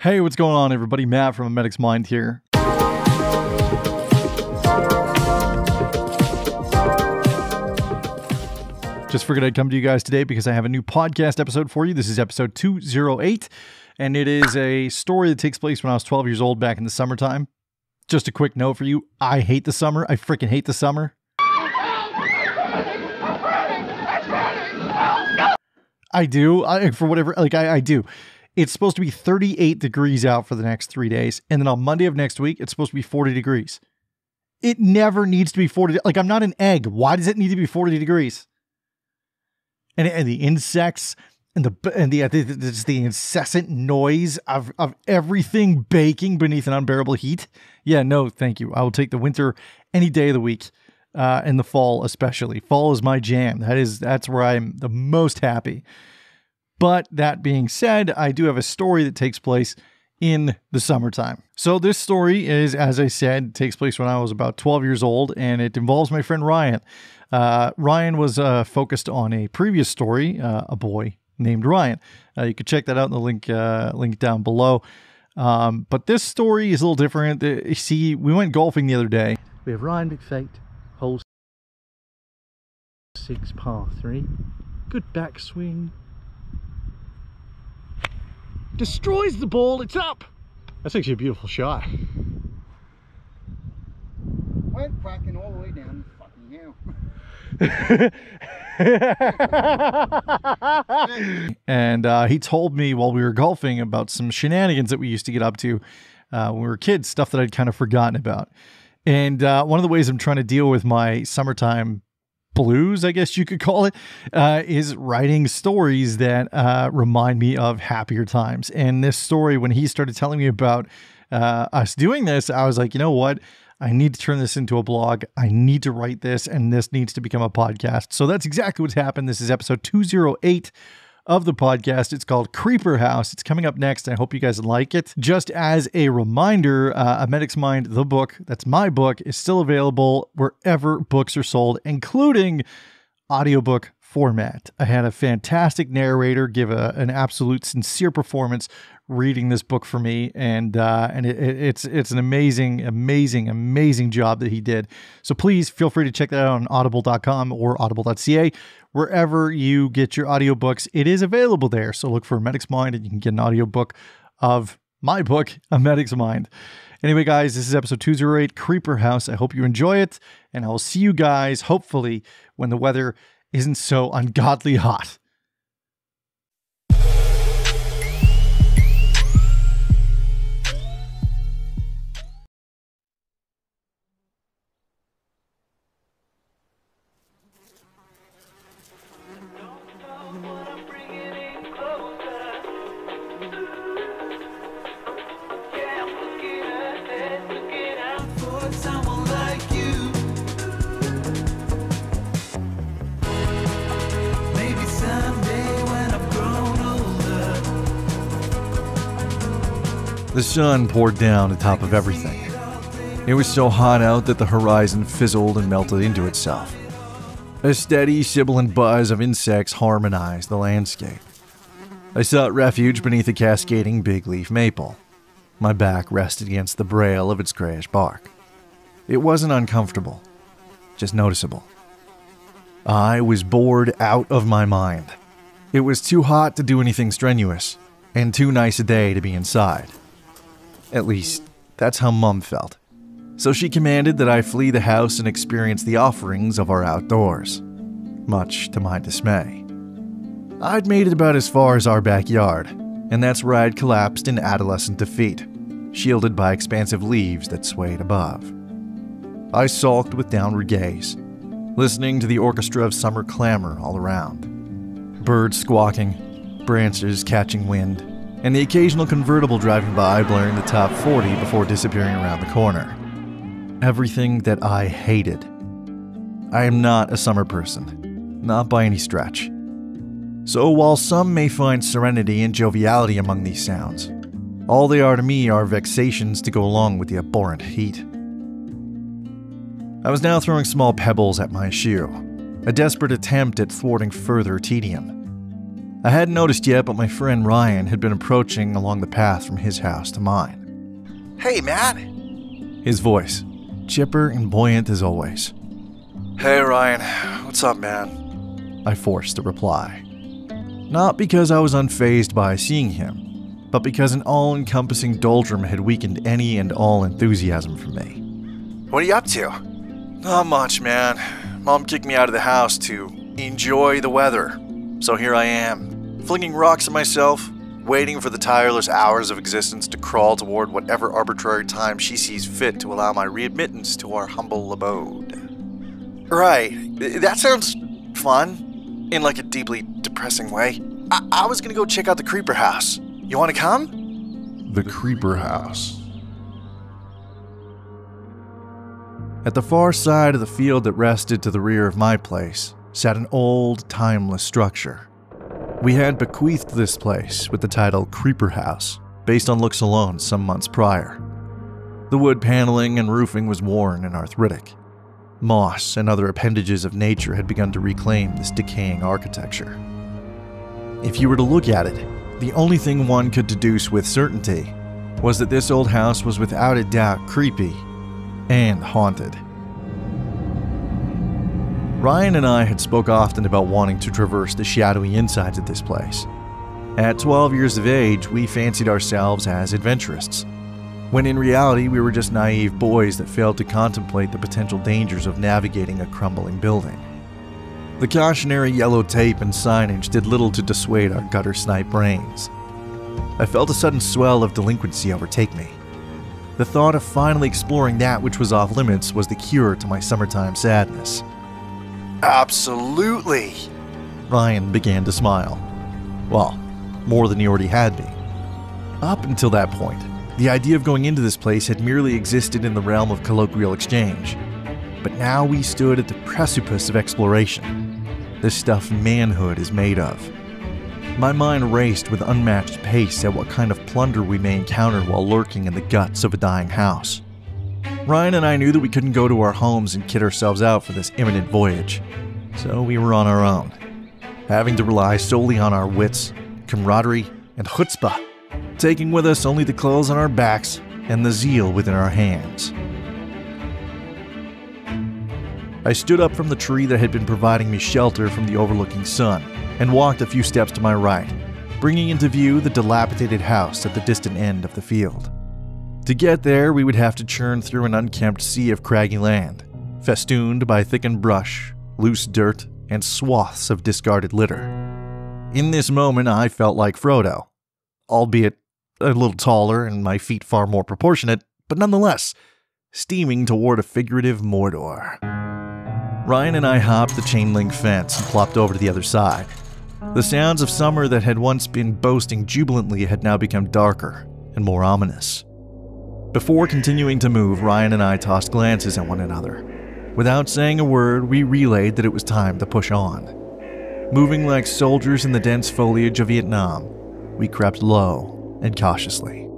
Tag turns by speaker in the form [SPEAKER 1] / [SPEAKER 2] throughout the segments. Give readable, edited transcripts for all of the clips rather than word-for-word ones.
[SPEAKER 1] Hey, what's going on, everybody? Matt from A Medic's Mind here. Just figured I'd come to you guys today because I have a new podcast episode for you. This is episode 208, and it is a story that takes place when I was 12 years old back in the summertime. Just a quick note for you. I hate the summer. I freaking hate the summer. I do. I do. It's supposed to be 38 degrees out for the next 3 days. And then on Monday of next week, it's supposed to be 40 degrees. It never needs to be 40. Like, I'm not an egg. Why does it need to be 40 degrees? And the insects and the incessant noise of everything baking beneath an unbearable heat. Yeah, no, thank you. I will take the winter any day of the week, and the fall especially. Fall is my jam. That's where I'm the most happy. But that being said, I do have a story that takes place in the summertime. So this story is, as I said, takes place when I was about 12 years old, and it involves my friend Ryan. Ryan was focused on a previous story, a boy named Ryan. You could check that out in the link down below. But this story is a little different. You see, we went golfing the other day. We have Ryan McFate, hole 6, par 3. Good backswing. Destroys the ball. It's up. That's actually a beautiful shot.
[SPEAKER 2] Went cracking all the way down the fucking hill.
[SPEAKER 1] And he told me while we were golfing about some shenanigans that we used to get up to when we were kids, stuff that I'd kind of forgotten about. And one of the ways I'm trying to deal with my summertime blues, I guess you could call it, is writing stories that remind me of happier times. And this story, when he started telling me about us doing this, I was like, you know what? I need to turn this into a blog. I need to write this, and this needs to become a podcast. So that's exactly what's happened. This is episode 208 of the podcast. It's called Creeper House. It's coming up next. I hope you guys like it. Just as a reminder, A Medic's Mind, the book, that's my book, is still available wherever books are sold, including audiobook format. I had a fantastic narrator give an absolute sincere performance reading this book for me, and it's an amazing job that he did. So please feel free to check that out on audible.com or audible.ca. Wherever you get your audiobooks, it is available there. So look for A Medic's Mind, and you can get an audiobook of my book, A Medic's Mind. Anyway, guys, this is episode 208, Creeper House. I hope you enjoy it, and I will see you guys, hopefully, when the weather isn't so ungodly hot. The sun poured down atop of everything. It was so hot out that the horizon fizzled and melted into itself. A steady, sibilant buzz of insects harmonized the landscape. I sought refuge beneath a cascading big-leaf maple. My back rested against the braille of its grayish bark. It wasn't uncomfortable, just noticeable. I was bored out of my mind. It was too hot to do anything strenuous, and too nice a day to be inside. At least, that's how Mum felt. So she commanded that I flee the house and experience the offerings of our outdoors, much to my dismay. I'd made it about as far as our backyard, and that's where I'd collapsed in adolescent defeat, shielded by expansive leaves that swayed above. I sulked with downward gaze, listening to the orchestra of summer clamor all around. Birds squawking, branches catching wind, and the occasional convertible driving by blaring the top 40 before disappearing around the corner. Everything that I hated. I am not a summer person, not by any stretch. So while some may find serenity and joviality among these sounds, all they are to me are vexations to go along with the abhorrent heat. I was now throwing small pebbles at my shoe, a desperate attempt at thwarting further tedium. I hadn't noticed yet, but my friend Ryan had been approaching along the path from his house to mine.
[SPEAKER 3] "Hey, Matt."
[SPEAKER 1] His voice, chipper and buoyant as always.
[SPEAKER 3] "Hey, Ryan. What's up, man?"
[SPEAKER 1] I forced a reply. Not because I was unfazed by seeing him, but because an all-encompassing doldrum had weakened any and all enthusiasm for me.
[SPEAKER 3] "What are you up to?" "Not much, man. Mom kicked me out of the house to enjoy the weather. So here I am, flinging rocks at myself, waiting for the tireless hours of existence to crawl toward whatever arbitrary time she sees fit to allow my readmittance to our humble abode." "Right. That sounds fun, in like a deeply depressing way. I was gonna go check out the Creeper House. You wanna come?"
[SPEAKER 1] The Creeper House. At the far side of the field that rested to the rear of my place sat an old, timeless structure. We had bequeathed this place with the title Creeper House, based on looks alone some months prior. The wood paneling and roofing was worn and arthritic. Moss and other appendages of nature had begun to reclaim this decaying architecture. If you were to look at it, the only thing one could deduce with certainty was that this old house was without a doubt creepy and haunted. Ryan and I had spoke often about wanting to traverse the shadowy insides of this place. At 12 years of age, we fancied ourselves as adventurists, when in reality we were just naive boys that failed to contemplate the potential dangers of navigating a crumbling building. The cautionary yellow tape and signage did little to dissuade our gutter-snipe brains. I felt a sudden swell of delinquency overtake me. The thought of finally exploring that which was off limits was the cure to my summertime sadness.
[SPEAKER 3] "Absolutely,"
[SPEAKER 1] Ryan began to smile. Well, more than he already had been. Up until that point, the idea of going into this place had merely existed in the realm of colloquial exchange. But now we stood at the precipice of exploration, the stuff manhood is made of. My mind raced with unmatched pace at what kind of plunder we may encounter while lurking in the guts of a dying house. Ryan and I knew that we couldn't go to our homes and kit ourselves out for this imminent voyage, so we were on our own, having to rely solely on our wits, camaraderie, and chutzpah, taking with us only the clothes on our backs and the zeal within our hands. I stood up from the tree that had been providing me shelter from the overlooking sun and walked a few steps to my right, bringing into view the dilapidated house at the distant end of the field. To get there, we would have to churn through an unkempt sea of craggy land, festooned by thickened brush, loose dirt, and swaths of discarded litter. In this moment, I felt like Frodo, albeit a little taller and my feet far more proportionate, but nonetheless, steaming toward a figurative Mordor. Ryan and I hopped the chain-link fence and plopped over to the other side. The sounds of summer that had once been boasting jubilantly had now become darker and more ominous. Before continuing to move, Ryan and I tossed glances at one another. Without saying a word, we relayed that it was time to push on. Moving like soldiers in the dense foliage of Vietnam, we crept low and cautiously.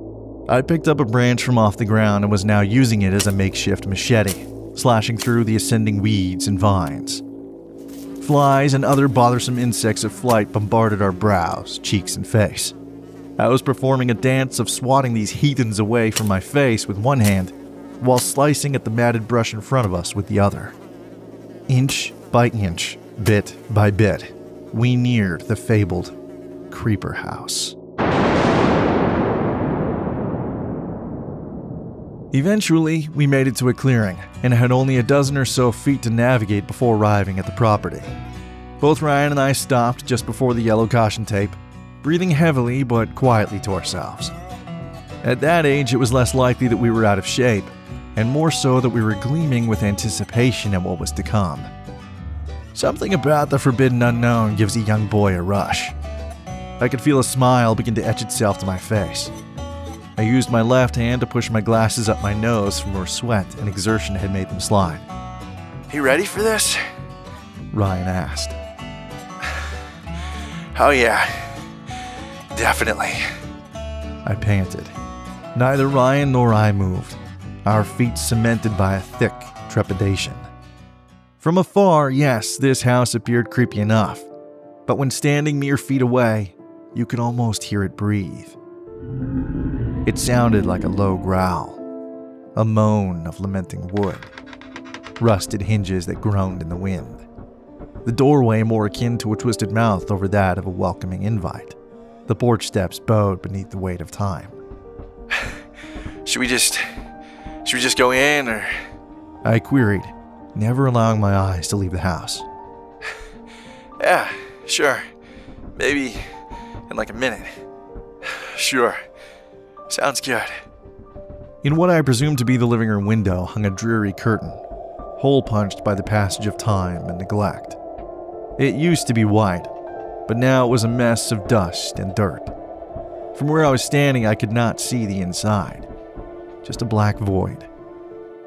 [SPEAKER 1] I picked up a branch from off the ground and was now using it as a makeshift machete, slashing through the ascending weeds and vines. Flies and other bothersome insects of flight bombarded our brows, cheeks, and face. I was performing a dance of swatting these heathens away from my face with one hand, while slicing at the matted brush in front of us with the other. Inch by inch, bit by bit, we neared the fabled Creeper House. Eventually, we made it to a clearing, and had only a dozen or so feet to navigate before arriving at the property. Both Ryan and I stopped just before the yellow caution tape, breathing heavily but quietly to ourselves. At that age, it was less likely that we were out of shape, and more so that we were gleaming with anticipation at what was to come. Something about the forbidden unknown gives a young boy a rush. I could feel a smile begin to etch itself to my face. I used my left hand to push my glasses up my nose from where sweat and exertion had made them slide.
[SPEAKER 3] "You ready for this?"
[SPEAKER 1] Ryan asked.
[SPEAKER 3] "Oh yeah, definitely,"
[SPEAKER 1] I panted. Neither Ryan nor I moved, our feet cemented by a thick trepidation. From afar, yes, this house appeared creepy enough, but when standing mere feet away, you could almost hear it breathe. It sounded like a low growl, a moan of lamenting wood, rusted hinges that groaned in the wind, the doorway more akin to a twisted mouth over that of a welcoming invite. The porch steps bowed beneath the weight of time.
[SPEAKER 3] Should we just go in, or?
[SPEAKER 1] I queried, never allowing my eyes to leave the house.
[SPEAKER 3] Yeah, sure. Maybe in like a minute. Sure. Sounds good.
[SPEAKER 1] In what I presumed to be the living room window hung a dreary curtain, hole-punched by the passage of time and neglect. It used to be white, but now it was a mess of dust and dirt. From where I was standing, I could not see the inside, just a black void.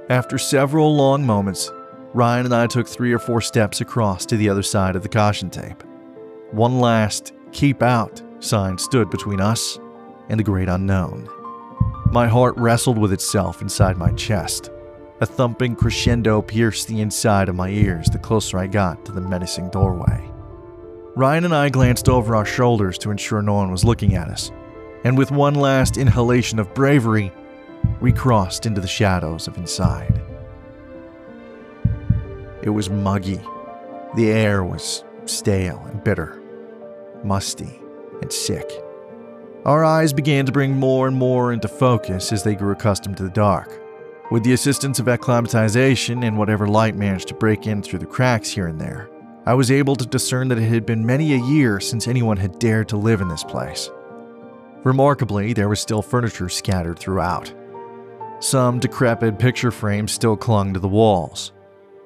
[SPEAKER 1] After several long moments, Ryan and I took 3 or 4 steps across to the other side of the caution tape. One last "keep out" sign stood between us and the great unknown. My heart wrestled with itself inside my chest. A thumping crescendo pierced the inside of my ears the closer I got to the menacing doorway. Ryan and I glanced over our shoulders to ensure no one was looking at us, and with one last inhalation of bravery, we crossed into the shadows of inside. It was muggy. The air was stale and bitter, musty and sick. Our eyes began to bring more and more into focus as they grew accustomed to the dark. With the assistance of acclimatization and whatever light managed to break in through the cracks here and there, I was able to discern that it had been many a year since anyone had dared to live in this place. Remarkably, there was still furniture scattered throughout. Some decrepit picture frames still clung to the walls.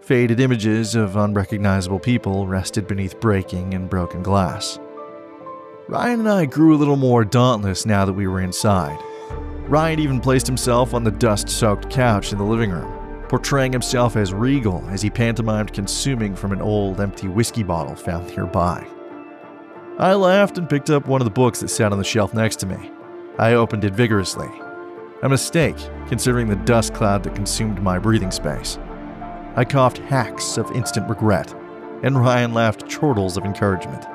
[SPEAKER 1] Faded images of unrecognizable people rested beneath breaking and broken glass. Ryan and I grew a little more dauntless now that we were inside. Ryan even placed himself on the dust-soaked couch in the living room, portraying himself as regal as he pantomimed consuming from an old, empty whiskey bottle found nearby. I laughed and picked up one of the books that sat on the shelf next to me. I opened it vigorously. A mistake, considering the dust cloud that consumed my breathing space. I coughed hacks of instant regret, and Ryan laughed chortles of encouragement.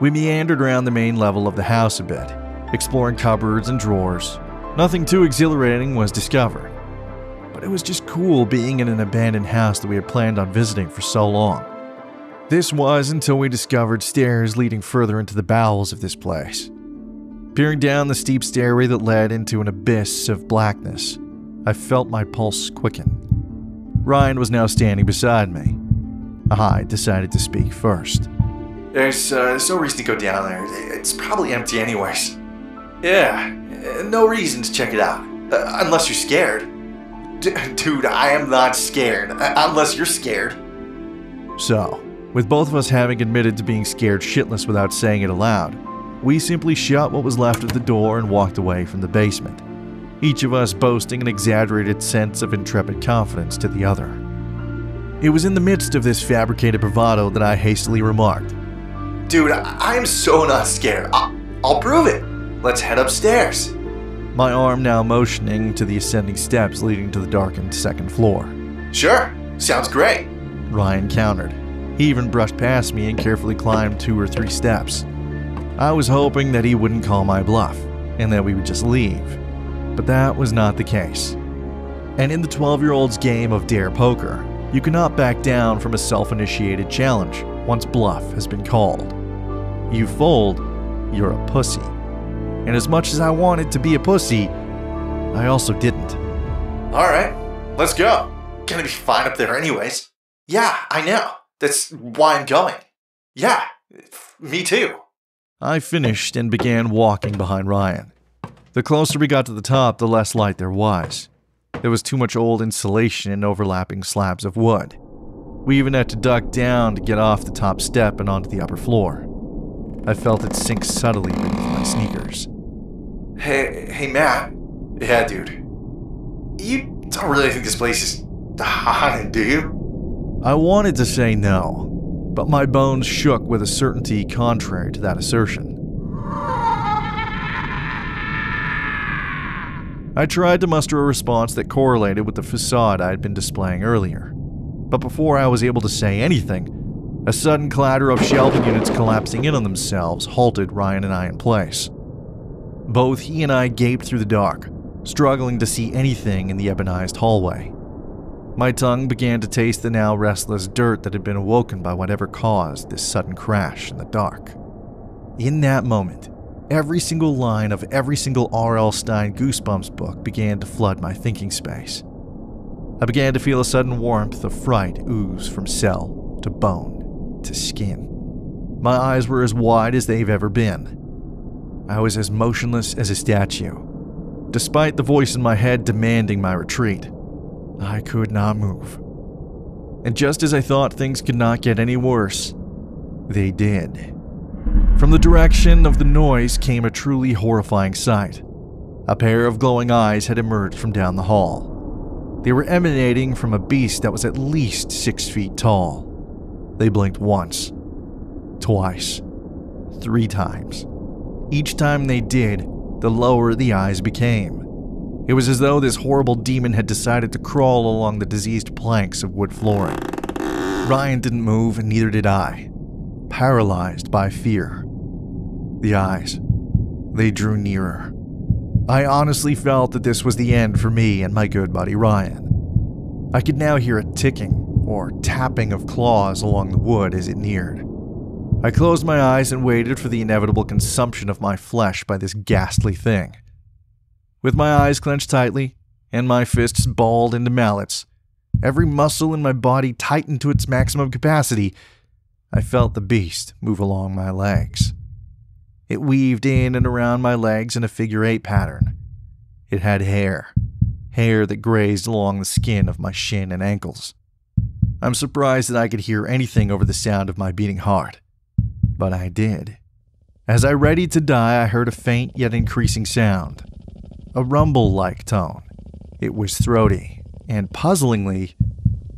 [SPEAKER 1] We meandered around the main level of the house a bit, exploring cupboards and drawers. Nothing too exhilarating was discovered, but it was just cool being in an abandoned house that we had planned on visiting for so long. This was until we discovered stairs leading further into the bowels of this place. Peering down the steep stairway that led into an abyss of blackness, I felt my pulse quicken. Ryan was now standing beside me. I decided to speak first.
[SPEAKER 3] There's no reason to go down there. It's probably empty anyways. Yeah, no reason to check it out. Unless you're scared. Dude, I am not scared. Unless you're scared.
[SPEAKER 1] So, with both of us having admitted to being scared shitless without saying it aloud, we simply shut what was left of the door and walked away from the basement, each of us boasting an exaggerated sense of intrepid confidence to the other. It was in the midst of this fabricated bravado that I hastily remarked,
[SPEAKER 3] Dude, I'm so not scared. I'll prove it. Let's head upstairs.
[SPEAKER 1] my arm now motioning to the ascending steps leading to the darkened second floor.
[SPEAKER 3] Sure, sounds great.
[SPEAKER 1] Ryan countered. He even brushed past me and carefully climbed 2 or 3 steps. I was hoping that he wouldn't call my bluff, and that we would just leave. But that was not the case. And in the 12-year-old's game of dare poker, you cannot back down from a self-initiated challenge once bluff has been called. You fold, you're a pussy. And as much as I wanted to be a pussy, I also didn't.
[SPEAKER 3] Alright, let's go. Gonna be fine up there anyways. Yeah, I know. That's why I'm going. Yeah, me too.
[SPEAKER 1] I finished and began walking behind Ryan. The closer we got to the top, the less light there was. There was too much old insulation and overlapping slabs of wood. We even had to duck down to get off the top step and onto the upper floor. I felt it sink subtly beneath my sneakers.
[SPEAKER 3] Hey, Matt. Yeah, dude. You don't really think this place is haunted, do you?
[SPEAKER 1] I wanted to say no, but my bones shook with a certainty contrary to that assertion. I tried to muster a response that correlated with the facade I had been displaying earlier, but before I was able to say anything, A sudden clatter of shelving units collapsing in on themselves halted Ryan and I in place. Both he and I gaped through the dark, struggling to see anything in the ebonized hallway. My tongue began to taste the now restless dirt that had been awoken by whatever caused this sudden crash in the dark. In that moment, every single line of every single R.L. Stine Goosebumps book began to flood my thinking space. I began to feel a sudden warmth of fright ooze from cell to bone to skin. My eyes were as wide as they've ever been. I was as motionless as a statue. Despite the voice in my head demanding my retreat, I could not move. And just as I thought things could not get any worse, they did. From the direction of the noise came a truly horrifying sight. A pair of glowing eyes had emerged from down the hall. They were emanating from a beast that was at least 6 feet tall. They blinked once, twice, 3 times. Each time they did, the lower the eyes became. It was as though this horrible demon had decided to crawl along the diseased planks of wood flooring. Ryan didn't move, and neither did I, paralyzed by fear. The eyes, they drew nearer. I honestly felt that this was the end for me and my good buddy Ryan. I could now hear a ticking or tapping of claws along the wood as it neared. I closed my eyes and waited for the inevitable consumption of my flesh by this ghastly thing. With my eyes clenched tightly and my fists balled into mallets, every muscle in my body tightened to its maximum capacity, I felt the beast move along my legs. It weaved in and around my legs in a figure-8 pattern. It had hair that grazed along the skin of my shin and ankles. I'm surprised that I could hear anything over the sound of my beating heart, but I did. As I readied to die, I heard a faint yet increasing sound, a rumble-like tone. It was throaty and, puzzlingly,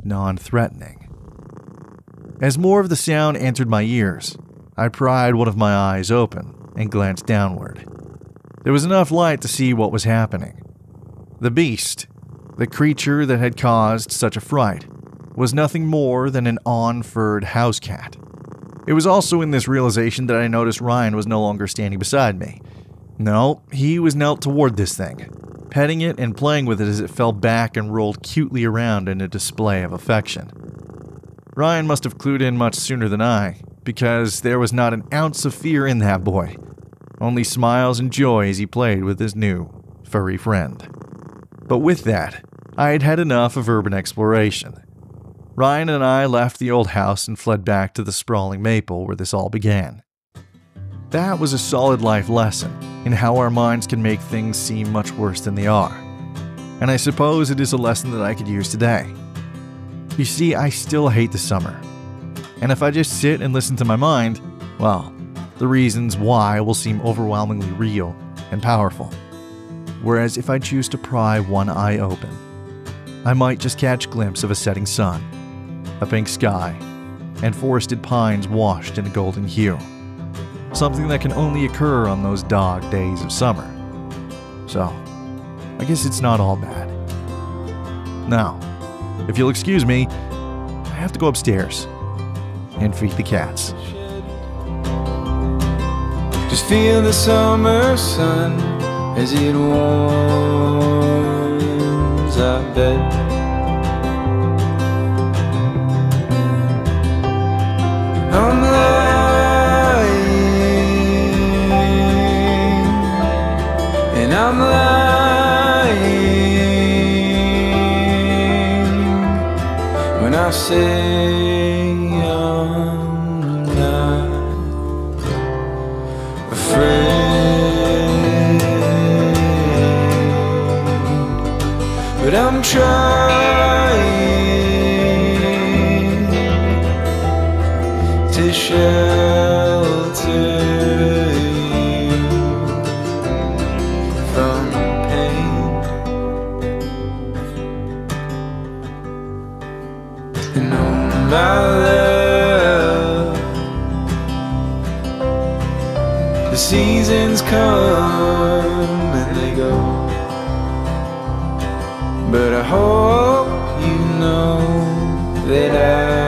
[SPEAKER 1] non-threatening. As more of the sound entered my ears, I pried one of my eyes open and glanced downward. There was enough light to see what was happening. The beast, the creature that had caused such a fright, was nothing more than an on-furred house cat. It was also in this realization that I noticed Ryan was no longer standing beside me. No, he was knelt toward this thing, petting it and playing with it as it fell back and rolled cutely around in a display of affection. Ryan must have clued in much sooner than I, because there was not an ounce of fear in that boy, only smiles and joy as he played with his new, furry friend. But with that, I had had enough of urban exploration. Ryan and I left the old house and fled back to the sprawling maple where this all began. That was a solid life lesson in how our minds can make things seem much worse than they are. And I suppose it is a lesson that I could use today. You see, I still hate the summer. And if I just sit and listen to my mind, well, the reasons why will seem overwhelmingly real and powerful. Whereas if I choose to pry one eye open, I might just catch a glimpse of a setting sun, a pink sky, and forested pines washed in a golden hue. Something that can only occur on those dog days of summer. So, I guess it's not all bad. Now, if you'll excuse me, I have to go upstairs and feed the cats.
[SPEAKER 4] Just feel the summer sun as it warms our bed. I'm lying, and I'm lying when I say I'm not afraid, but I'm trying to shelter you from pain. And oh my love, the seasons come and they go, but I hope you know that I